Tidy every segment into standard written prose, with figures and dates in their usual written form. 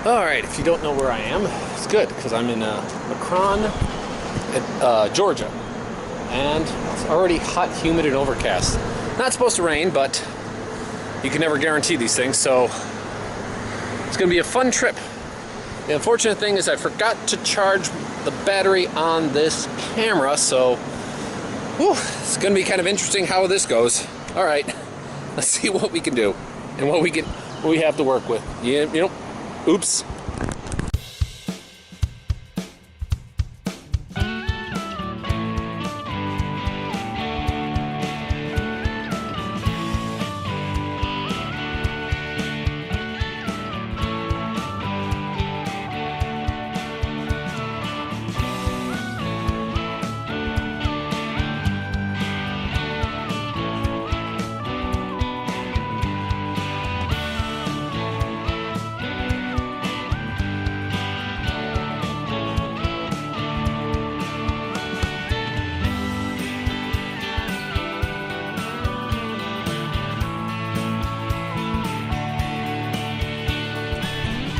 Alright, if you don't know where I am, it's good, because I'm in Macon, Georgia. And it's already hot, humid, and overcast. Not supposed to rain, but you can never guarantee these things, so it's going to be a fun trip. The unfortunate thing is I forgot to charge the battery on this camera, so it's going to be kind of interesting how this goes. Alright, let's see what we can do and what we have to work with. You know, oops.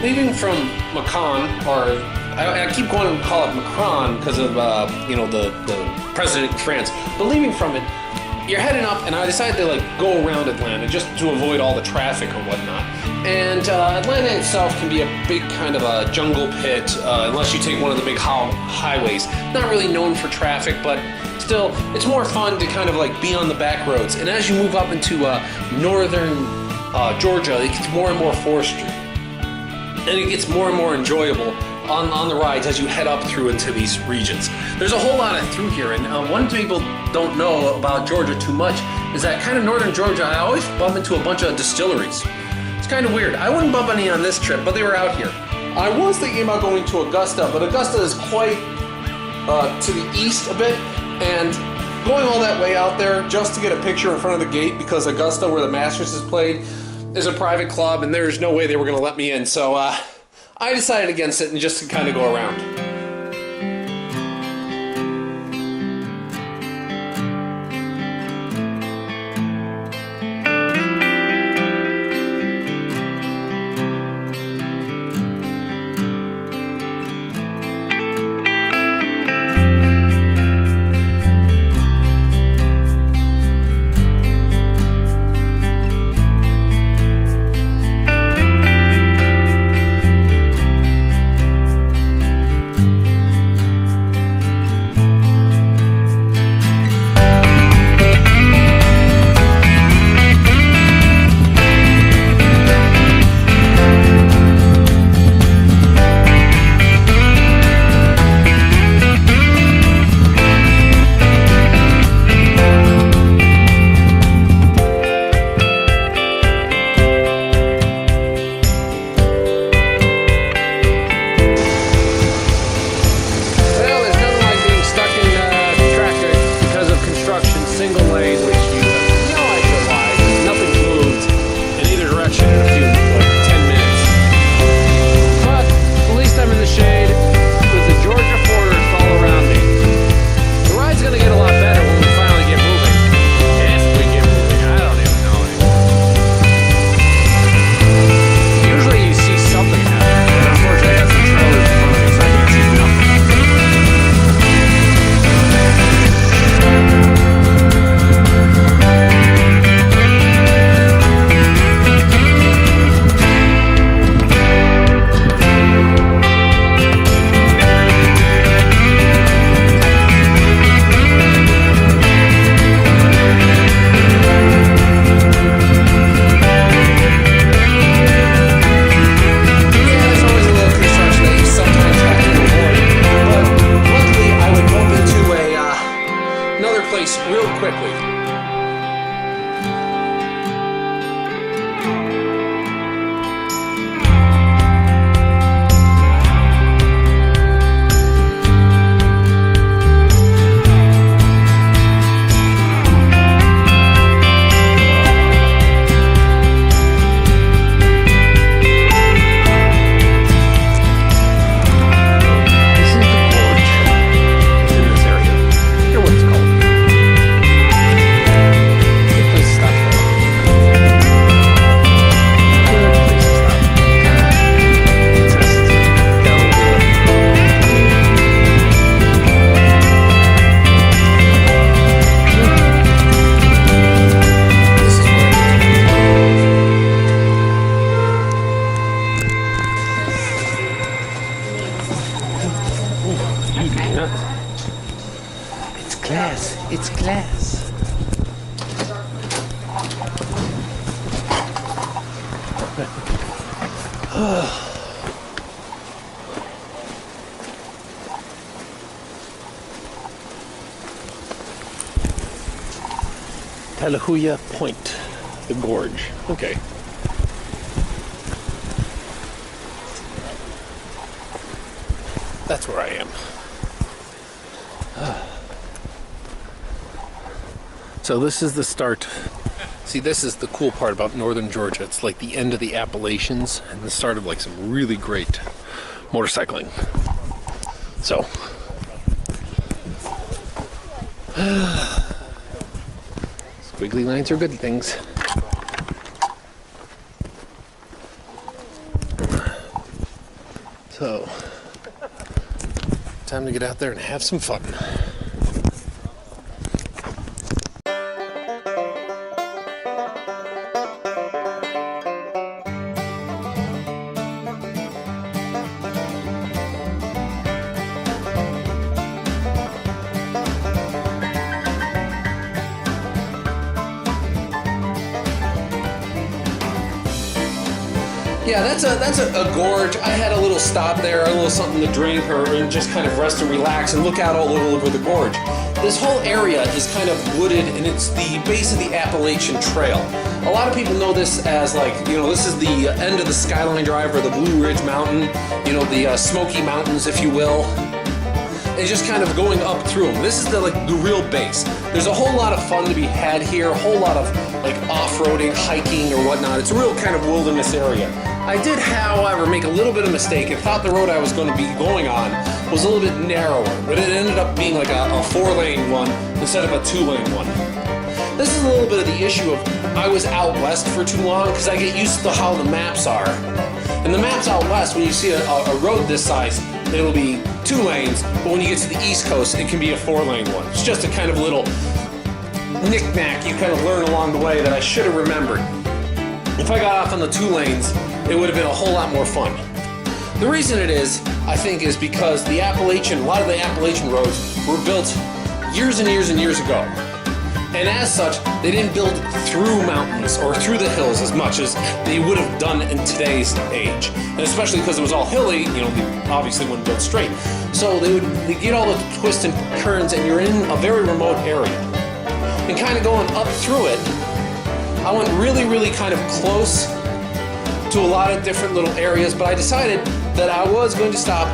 Leaving from Macon, or I keep going to call it Macron because of the president of France. But leaving from it, you're heading up, and I decided to go around Atlanta just to avoid all the traffic or whatnot. And Atlanta itself can be a big kind of a jungle pit unless you take one of the big highways. Not really known for traffic, but still, it's more fun to kind of be on the back roads. And as you move up into northern Georgia, it gets more and more forestry. And it gets more and more enjoyable on the rides as you head up through into these regions. There's a whole lot through here, and one thing people don't know about Georgia too much is that kind of northern Georgia, I always bump into a bunch of distilleries. It's kind of weird. I wouldn't bump any on this trip, but they were out here. I was thinking about going to Augusta, but Augusta is quite to the east a bit, and going all that way out there just to get a picture in front of the gate, because Augusta, where the Masters is played, is a private club, and there's no way they were going to let me in, so I decided against it and just to kind of go around. It's class. Tallahuya Point, the gorge. Okay. That's where I am. So this is the start. See, this is the cool part about northern Georgia. It's like the end of the Appalachians and the start of like some really great motorcycling. So squiggly lines are good things. So time to get out there and have some fun. Yeah, that's a gorge. I had a little stop there, a little something to drink, or just kind of rest and relax and look out all over the gorge. This whole area is kind of wooded, and it's the base of the Appalachian Trail. A lot of people know this as like, you know, this is the end of the Skyline Drive or the Blue Ridge Mountain, you know, the Smoky Mountains, if you will. And just kind of going up through them. This is the real base. There's a whole lot of fun to be had here, a whole lot of like off-roading, hiking, or whatnot. It's a real kind of wilderness area. I did, however, make a little bit of a mistake and thought the road I was going to be going on was a little bit narrower, but it ended up being like a 4-lane one instead of a 2-lane one. This is a little bit of the issue of I was out west for too long because I get used to how the maps are. And the maps out west, when you see a road this size, it'll be 2 lanes, but when you get to the East Coast, it can be a 4-lane one. It's just a kind of little knick-knack you kind of learn along the way that I should have remembered. If I got off on the 2 lanes, it would have been a whole lot more fun. The reason it is, I think, is because a lot of the Appalachian roads were built years and years and years ago. And as such, they didn't build through mountains or through the hills as much as they would have done in today's age. And especially because it was all hilly, you know, they obviously wouldn't build straight. So they get all the twists and turns, and you're in a very remote area. And kind of going up through it, I went really, really kind of close to a lot of different little areas, but I decided that I was going to stop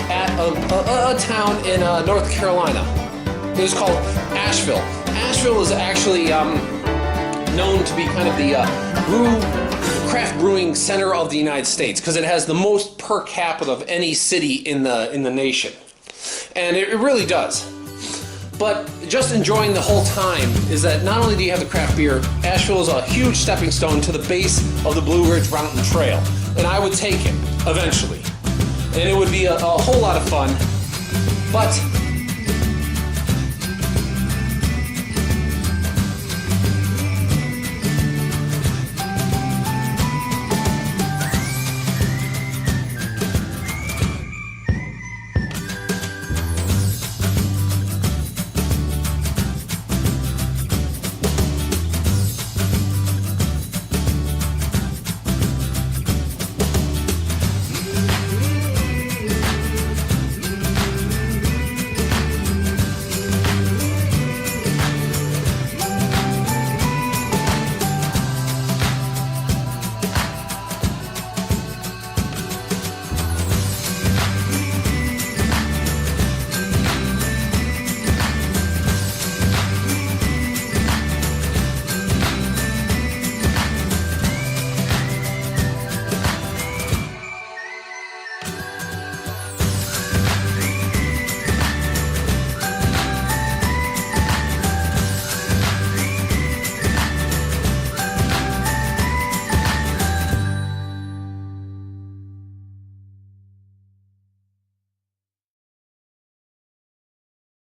at a town in North Carolina. It was called Asheville. Asheville is actually known to be kind of the craft brewing center of the United States because it has the most per capita of any city in the nation, and it really does. But just enjoying the whole time is that not only do you have the craft beer, Asheville is a huge stepping stone to the base of the Blue Ridge Mountain Trail. And I would take it, eventually. And it would be a whole lot of fun. But